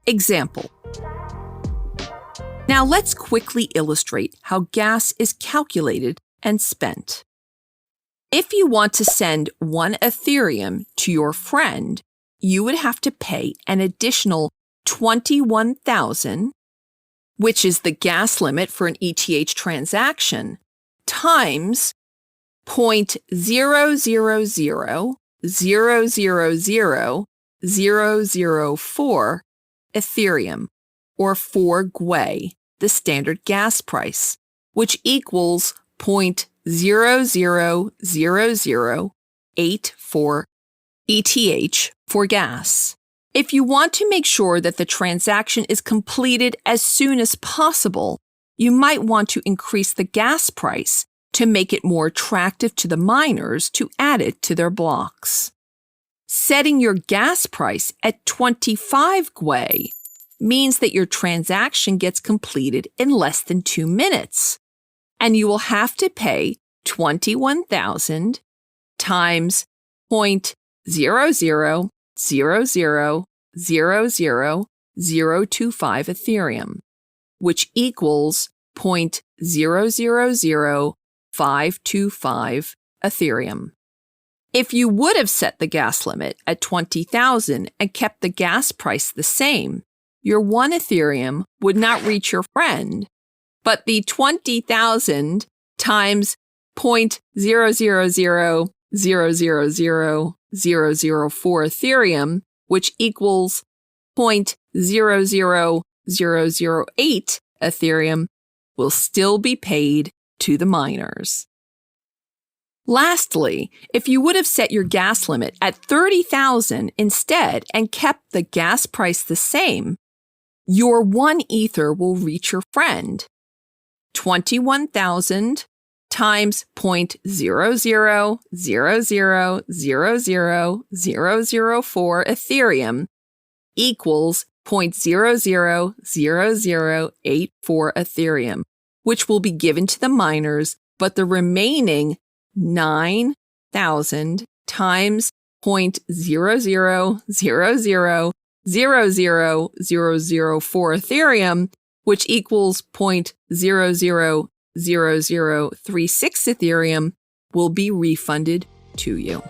Example. Now let's quickly illustrate how gas is calculated and spent. If you want to send 1 Ethereum to your friend, you would have to pay an additional 21,000, which is the gas limit for an ETH transaction, times 0.000000004 Ethereum, or 4 gwei, the standard gas price, which equals 0.000084 ETH for gas. If you want to make sure that the transaction is completed as soon as possible, you might want to increase the gas price to make it more attractive to the miners to add it to their blocks. Setting your gas price at 25 gwei means that your transaction gets completed in less than 2 minutes, and you will have to pay 21,000 times 0.000000025 Ethereum, which equals 0.000525 Ethereum. If you would have set the gas limit at 20,000 and kept the gas price the same, your 1 Ethereum would not reach your friend, but the 20,000 times 0.000000004 Ethereum, which equals 0.00008 Ethereum, will still be paid to the miners. Lastly, if you would have set your gas limit at 30,000 instead and kept the gas price the same, your 1 Ether will reach your friend. 21,000 times 0.000000004 Ethereum equals 0.000084 Ethereum, which will be given to the miners, but the remaining 9,000 times 0.000000004 Ethereum, which equals 0.0000036 Ethereum, will be refunded to you.